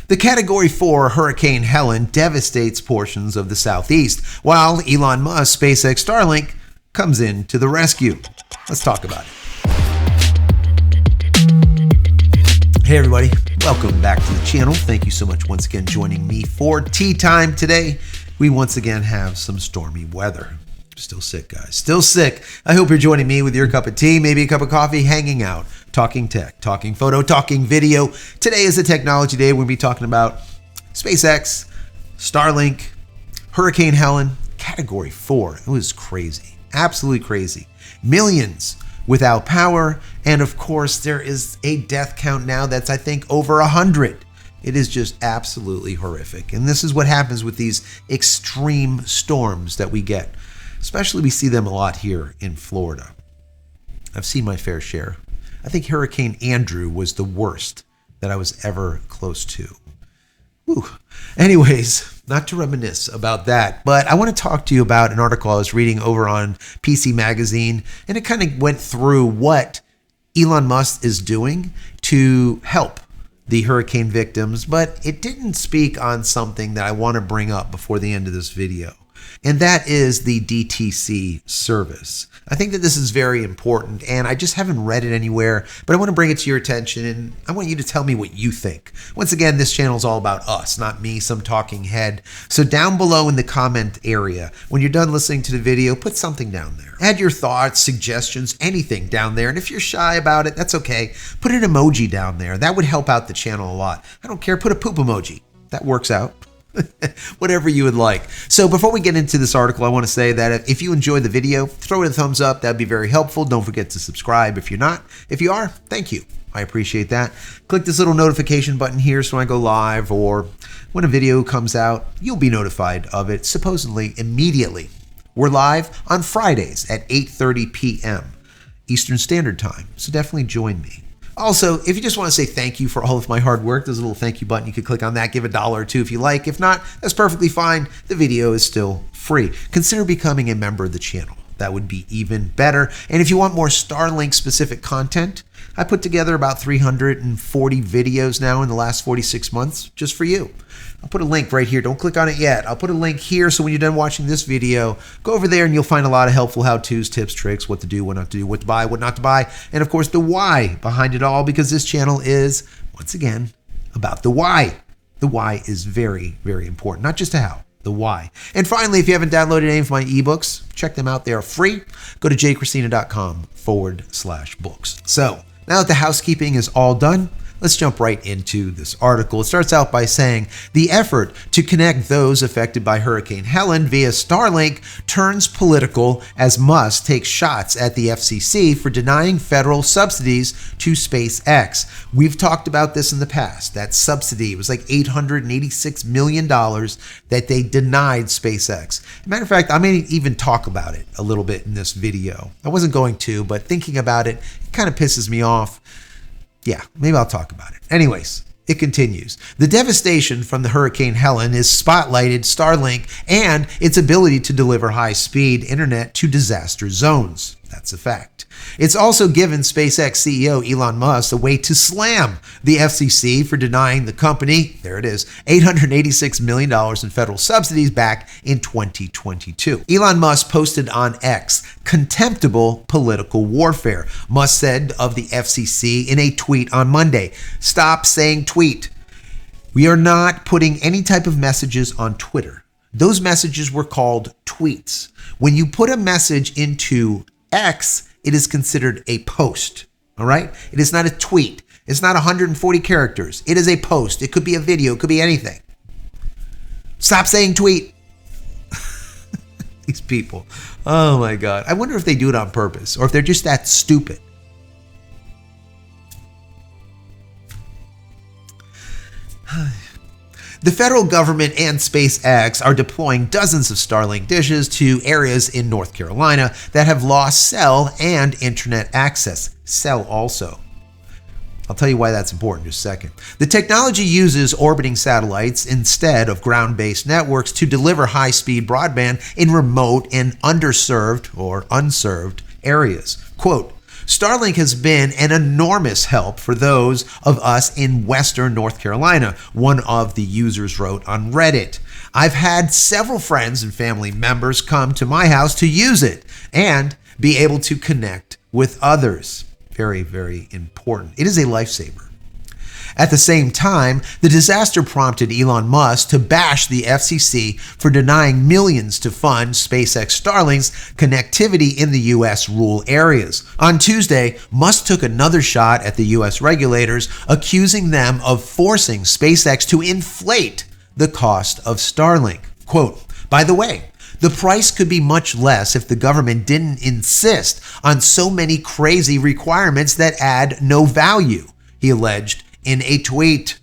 The Category 4 Hurricane Helene devastates portions of the southeast, while Elon Musk SpaceX Starlink comes in to the rescue. Let's talk about it. Hey everybody, welcome back to the channel. Thank you so much once again joining me for tea time today. We once again have some stormy weather. Still sick, guys. Still sick. I hope you're joining me with your cup of tea, maybe a cup of coffee, hanging out, talking tech, talking photo, talking video. Today is a technology day. We'll be talking about SpaceX, Starlink, Hurricane Helene, Category 4. It was crazy. Absolutely crazy. Millions without power. And of course, there is a death count now that's, I think, over 100. It is just absolutely horrific. And this is what happens with these extreme storms that we get. Especially we see them a lot here in Florida. I've seen my fair share. I think Hurricane Andrew was the worst that I was ever close to. Whew. Anyways, not to reminisce about that, but I want to talk to you about an article I was reading over on PC Magazine, and it kind of went through what Elon Musk is doing to help the hurricane victims, but it didn't speak on something that I want to bring up before the end of this video. And that is the DTC service. I think that this is very important, and I just haven't read it anywhere, but I want to bring it to your attention, and I want you to tell me what you think. Once again, this channel is all about us, not me, some talking head. So down below in the comment area, when you're done listening to the video, put something down there. Add your thoughts, suggestions, anything down there. And if you're shy about it, that's okay. Put an emoji down there. That would help out the channel a lot. I don't care. Put a poop emoji. That works out. Whatever you would like. So before we get into this article, I want to say that if you enjoyed the video, throw it a thumbs up. That'd be very helpful. Don't forget to subscribe if you're not. If you are, thank you. I appreciate that. Click this little notification button here so when I go live or when a video comes out, you'll be notified of it supposedly immediately. We're live on Fridays at 8:30 p.m. Eastern Standard Time, so definitely join me. Also, if you just want to say thank you for all of my hard work, there's a little thank you button. You could click on that, give $1 or $2 if you like. If not, that's perfectly fine. The video is still free. Consider becoming a member of the channel. That would be even better. And if you want more Starlink specific content, I put together about 340 videos now in the last 46 months just for you. I'll put a link right here. Don't click on it yet. I'll put a link here so when you're done watching this video, go over there and you'll find a lot of helpful how-tos, tips, tricks, what to do, what not to do, what to buy, what not to buy, and of course the why behind it all, because this channel is, once again, about the why. The why is very, very important, not just a how. The why. And finally, if you haven't downloaded any of my ebooks, check them out. They are free. Go to JCristina.com/books. So now that the housekeeping is all done, let's jump right into this article. It starts out by saying, the effort to connect those affected by Hurricane Helene via Starlink turns political as Musk takes shots at the FCC for denying federal subsidies to SpaceX. We've talked about this in the past. That subsidy was like $886 million that they denied SpaceX. As a matter of fact, I may even talk about it a little bit in this video. I wasn't going to, but thinking about it, it kind of pisses me off. Yeah, maybe I'll talk about it. Anyways, it continues. The devastation from the Hurricane Helene has spotlighted Starlink and its ability to deliver high-speed internet to disaster zones. That's a fact. It's also given SpaceX CEO Elon Musk a way to slam the FCC for denying the company, there it is, $886 million in federal subsidies back in 2022. Elon Musk posted on X, contemptible political warfare. Musk said of the FCC in a tweet on Monday, "Stop saying tweet. We are not putting any type of messages on Twitter. Those messages were called tweets. When you put a message into X, it is considered a post, all right? It is not a tweet. It's not 140 characters. It is a post. It could be a video. It could be anything. Stop saying tweet." These people. Oh my God. I wonder if they do it on purpose or if they're just that stupid. The federal government and SpaceX are deploying dozens of Starlink dishes to areas in North Carolina that have lost cell and internet access. Cell also. I'll tell you why that's important in just a second. The technology uses orbiting satellites instead of ground-based networks to deliver high-speed broadband in remote and underserved or unserved areas. Quote, Starlink has been an enormous help for those of us in Western North Carolina, one of the users wrote on Reddit. I've had several friends and family members come to my house to use it and be able to connect with others. Very, very important. It is a lifesaver. At the same time, the disaster prompted Elon Musk to bash the FCC for denying millions to fund SpaceX Starlink's connectivity in the U.S. rural areas. On Tuesday, Musk took another shot at the U.S. regulators, accusing them of forcing SpaceX to inflate the cost of Starlink. Quote, by the way, the price could be much less if the government didn't insist on so many crazy requirements that add no value, he alleged in a tweet.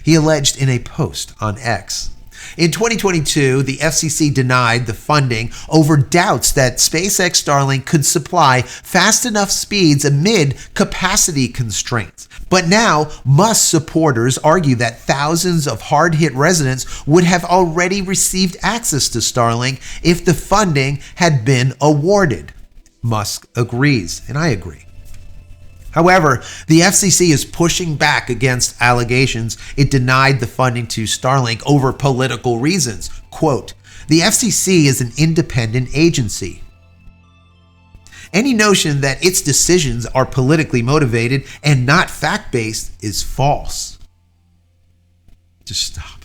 He alleged in a post on X. In 2022, the FCC denied the funding over doubts that SpaceX Starlink could supply fast enough speeds amid capacity constraints. But now, Musk supporters argue that thousands of hard-hit residents would have already received access to Starlink if the funding had been awarded. Musk agrees, and I agree. However, the FCC is pushing back against allegations it denied the funding to Starlink over political reasons. Quote, the FCC is an independent agency. Any notion that its decisions are politically motivated and not fact-based is false. Just stop.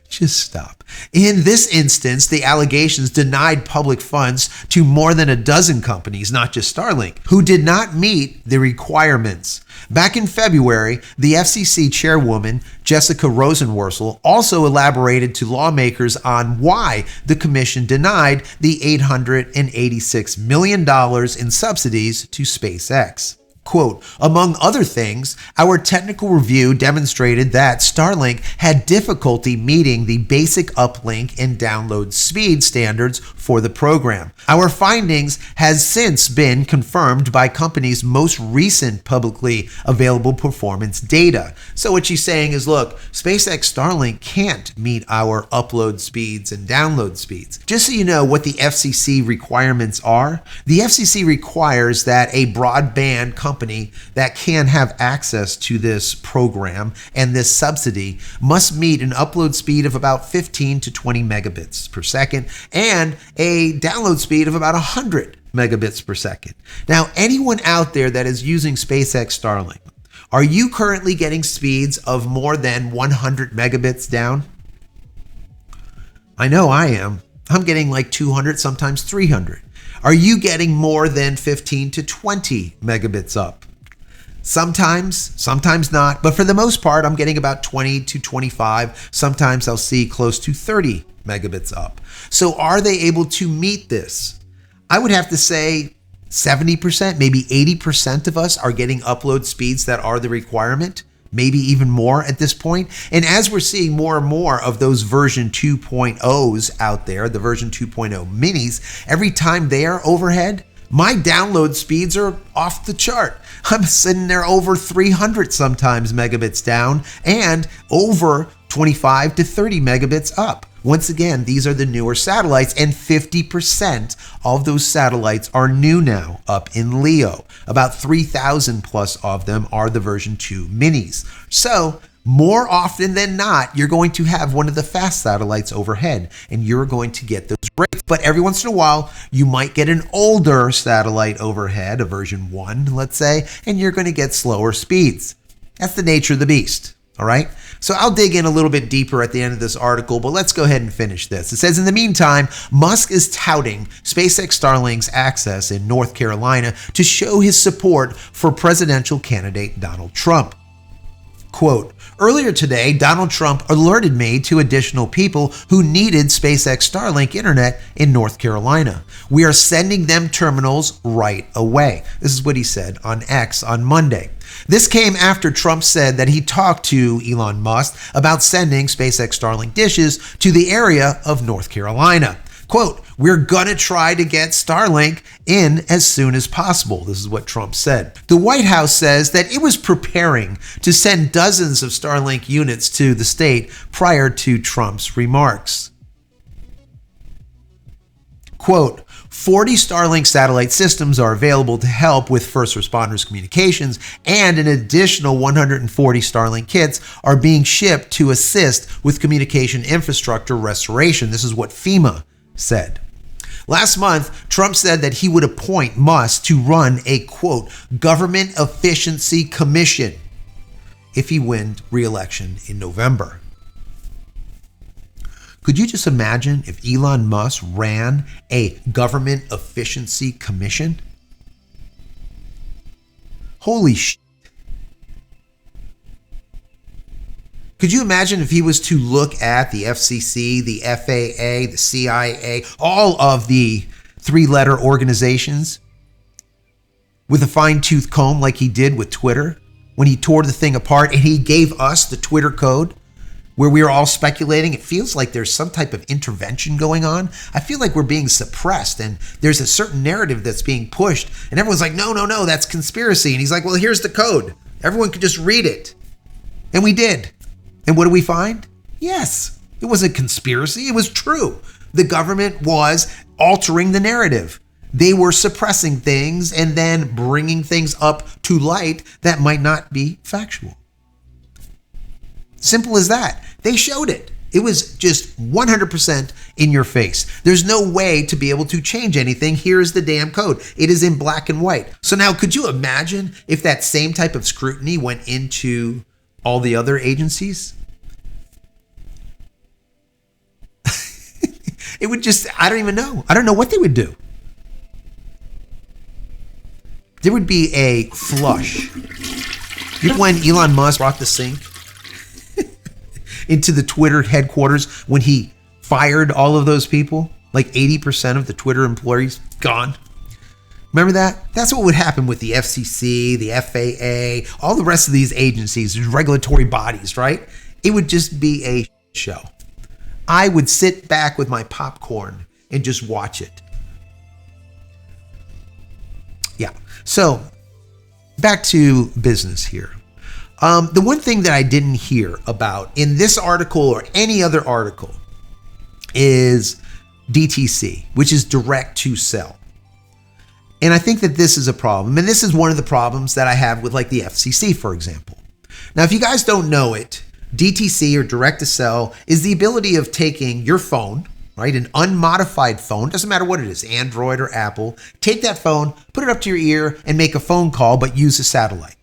Just stop. In this instance, the allegations denied public funds to more than a dozen companies, not just Starlink, who did not meet the requirements. Back in February, the FCC chairwoman, Jessica Rosenworcel, also elaborated to lawmakers on why the commission denied the $886 million in subsidies to SpaceX. Quote, among other things, our technical review demonstrated that Starlink had difficulty meeting the basic uplink and download speed standards for the program. Our findings has since been confirmed by companies' most recent publicly available performance data. So what she's saying is, look, SpaceX Starlink can't meet our upload speeds and download speeds. Just so you know what the FCC requirements are, the FCC requires that a broadband company that can have access to this program and this subsidy must meet an upload speed of about 15 to 20 megabits per second and a download speed of about 100 megabits per second. Now, anyone out there that is using SpaceX Starlink, are you currently getting speeds of more than 100 megabits down? I know I am. I'm getting like 200, sometimes 300. Are you getting more than 15 to 20 megabits up? Sometimes not, but for the most part, I'm getting about 20 to 25. Sometimes I'll see close to 30 megabits up. So are they able to meet this? I would have to say 70%, maybe 80% of us are getting upload speeds that are the requirement. Maybe even more at this point. And as we're seeing more and more of those version 2.0s out there, the version 2.0 minis, every time they are overhead, my download speeds are off the chart. I'm sitting there over 300 sometimes megabits down and over 25 to 30 megabits up. Once again, these are the newer satellites, and 50% of those satellites are new now up in LEO. About 3,000 plus of them are the version 2 minis. So more often than not, you're going to have one of the fast satellites overhead, and you're going to get those rates. But every once in a while, you might get an older satellite overhead, a version 1, let's say, and you're going to get slower speeds. That's the nature of the beast. All right. So I'll dig in a little bit deeper at the end of this article, but let's go ahead and finish this. It says, in the meantime, Musk is touting SpaceX Starlink's access in North Carolina to show his support for presidential candidate Donald Trump. Quote, earlier today, Donald Trump alerted me to additional people who needed SpaceX Starlink internet in North Carolina. We are sending them terminals right away. This is what he said on X on Monday. This came after Trump said that he talked to Elon Musk about sending SpaceX Starlink dishes to the area of North Carolina. Quote, we're going to try to get Starlink in as soon as possible. This is what Trump said. The White House says that it was preparing to send dozens of Starlink units to the state prior to Trump's remarks. Quote, 40 Starlink satellite systems are available to help with first responders communications, and an additional 140 Starlink kits are being shipped to assist with communication infrastructure restoration. This is what FEMA said. Last month, Trump said that he would appoint Musk to run a, quote, government efficiency commission if he wins re-election in November. Could you just imagine if Elon Musk ran a government efficiency commission? Holy shit. Could you imagine if he was to look at the FCC, the FAA, the CIA, all of the three-letter organizations with a fine-tooth comb like he did with Twitter when he tore the thing apart and he gave us the Twitter code where we were all speculating? It feels like there's some type of intervention going on. I feel like we're being suppressed and there's a certain narrative that's being pushed and everyone's like, no, that's conspiracy. And he's like, well, here's the code. Everyone could just read it. And we did. And what do we find? Yes, it was a conspiracy. It was true. The government was altering the narrative. They were suppressing things and then bringing things up to light that might not be factual. Simple as that. They showed it. It was just 100% in your face. There's no way to be able to change anything. Here's the damn code. It is in black and white. So now could you imagine if that same type of scrutiny went into all the other agencies? It would just, I don't even know. I don't know what they would do. There would be a flush. You know when Elon Musk brought the sink into the Twitter headquarters when he fired all of those people? Like 80% of the Twitter employees gone. Remember that? That's what would happen with the FCC, the FAA, all the rest of these agencies, regulatory bodies, right? It would just be a show. I would sit back with my popcorn and just watch it. Yeah. So back to business here. The one thing that I didn't hear about in this article or any other article is DTC, which is direct to cell. And I think that this is a problem. And this is one of the problems that I have with like the FCC, for example. Now, if you guys don't know it, DTC or direct to cell is the ability of taking your phone, right? An unmodified phone, doesn't matter what it is, Android or Apple, take that phone, put it up to your ear and make a phone call, but use a satellite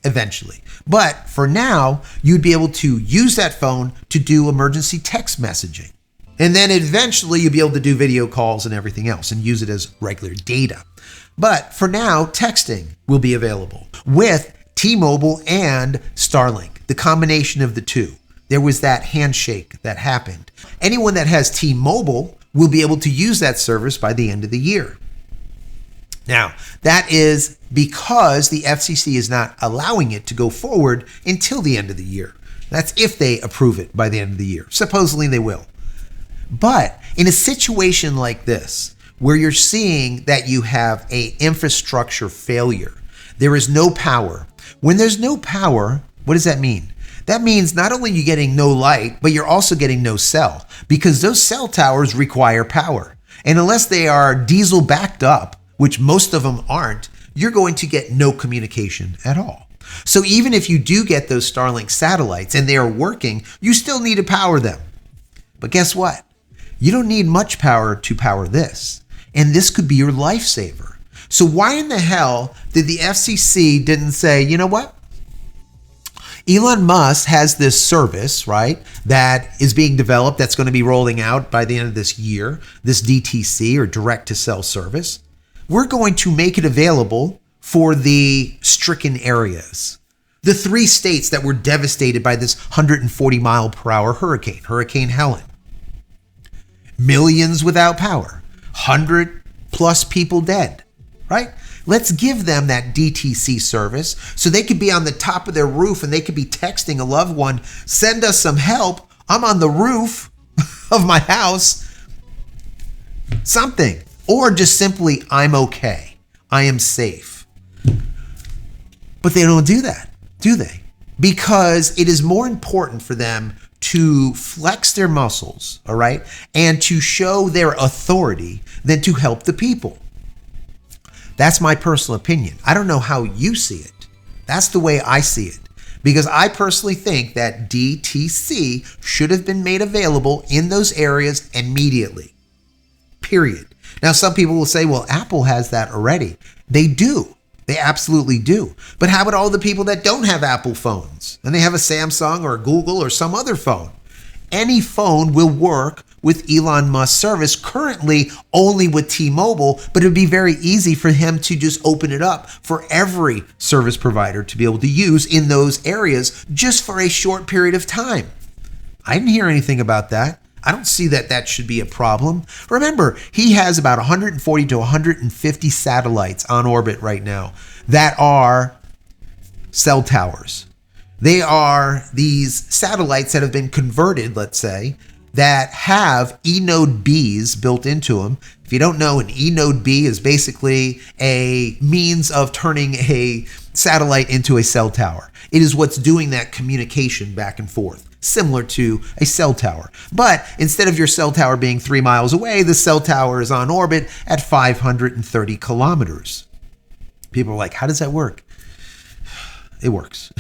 eventually. But for now, you'd be able to use that phone to do emergency text messaging. And then eventually you'll be able to do video calls and everything else and use it as regular data. But for now, texting will be available with T-Mobile and Starlink, the combination of the two. There was that handshake that happened. Anyone that has T-Mobile will be able to use that service by the end of the year. Now, that is because the FCC is not allowing it to go forward until the end of the year. That's if they approve it by the end of the year. Supposedly they will. But in a situation like this, where you're seeing that you have an infrastructure failure, there is no power. When there's no power, what does that mean? That means not only are you getting no light, but you're also getting no cell, because those cell towers require power. And unless they are diesel backed up, which most of them aren't, you're going to get no communication at all. So even if you do get those Starlink satellites and they are working, you still need to power them. But guess what? You don't need much power to power this. And this could be your lifesaver. So why in the hell did the FCC didn't say, you know what? Elon Musk has this service, right, that is being developed that's going to be rolling out by the end of this year, this DTC or direct to cell service. We're going to make it available for the stricken areas. The 3 states that were devastated by this 140 mile per hour hurricane, Hurricane Helene. Millions without power, 100+ people dead, right? Let's give them that DTC service so they could be on the top of their roof and they could be texting a loved one, send us some help. I'm on the roof of my house. Something. Or just simply, I'm okay. I am safe. But they don't do that, do they? Because it is more important for them to flex their muscles, all right, and to show their authority than to help the people. That's my personal opinion. I don't know how you see it. That's the way I see it. Because I personally think that DTC should have been made available in those areas immediately. Period. Now, some people will say, well, Apple has that already. They do. They absolutely do. But how about all the people that don't have Apple phones and they have a Samsung or a Google or some other phone? Any phone will work with Elon Musk's service, currently only with T-Mobile, but it would be very easy for him to just open it up for every service provider to be able to use in those areas just for a short period of time. I didn't hear anything about that. I don't see that that should be a problem. Remember, he has about 140 to 150 satellites on orbit right now that are cell towers. They are these satellites that have been converted, let's say, that have eNode Bs built into them. If you don't know, an eNode B is basically a means of turning a satellite into a cell tower. It is what's doing that communication back and forth, similar to a cell tower. But instead of your cell tower being 3 miles away, the cell tower is on orbit at 530 kilometers. People are like, how does that work? It works.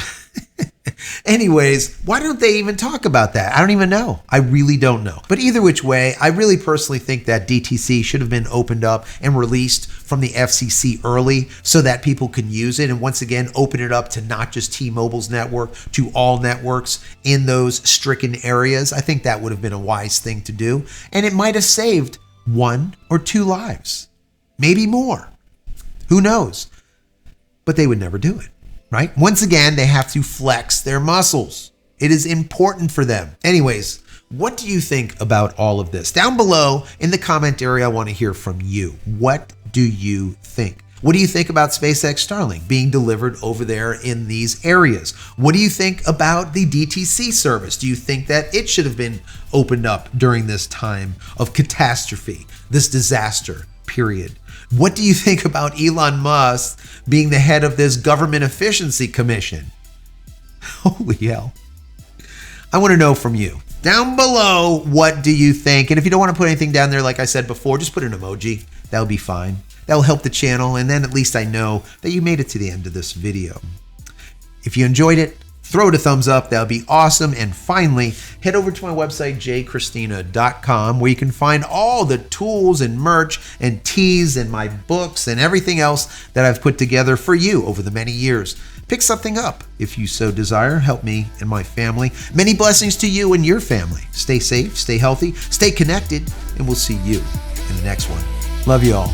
Anyways, why don't they even talk about that? I don't even know. I really don't know. But either which way, I really personally think that DTC should have been opened up and released from the FCC early so that people can use it. And once again, open it up to not just T-Mobile's network, to all networks in those stricken areas. I think that would have been a wise thing to do. And it might have saved 1 or 2 lives, maybe more. Who knows? But they would never do it. Right? Once again, they have to flex their muscles. It is important for them. Anyways, what do you think about all of this? Down below in the comment area, I want to hear from you. What do you think? What do you think about SpaceX Starlink being delivered over there in these areas? What do you think about the DTC service? Do you think that it should have been opened up during this time of catastrophe, this disaster, period? What do you think about Elon Musk being the head of this government efficiency commission? Holy hell. I want to know from you. Down below, what do you think? And if you don't want to put anything down there, like I said before, just put an emoji. That'll be fine. That'll help the channel, and then at least I know that you made it to the end of this video. If you enjoyed it, throw it a thumbs up. That would be awesome. And finally, head over to my website, JCristina.com, where you can find all the tools and merch and teas and my books and everything else that I've put together for you over the many years. Pick something up if you so desire. Help me and my family. Many blessings to you and your family. Stay safe, stay healthy, stay connected, and we'll see you in the next one. Love you all.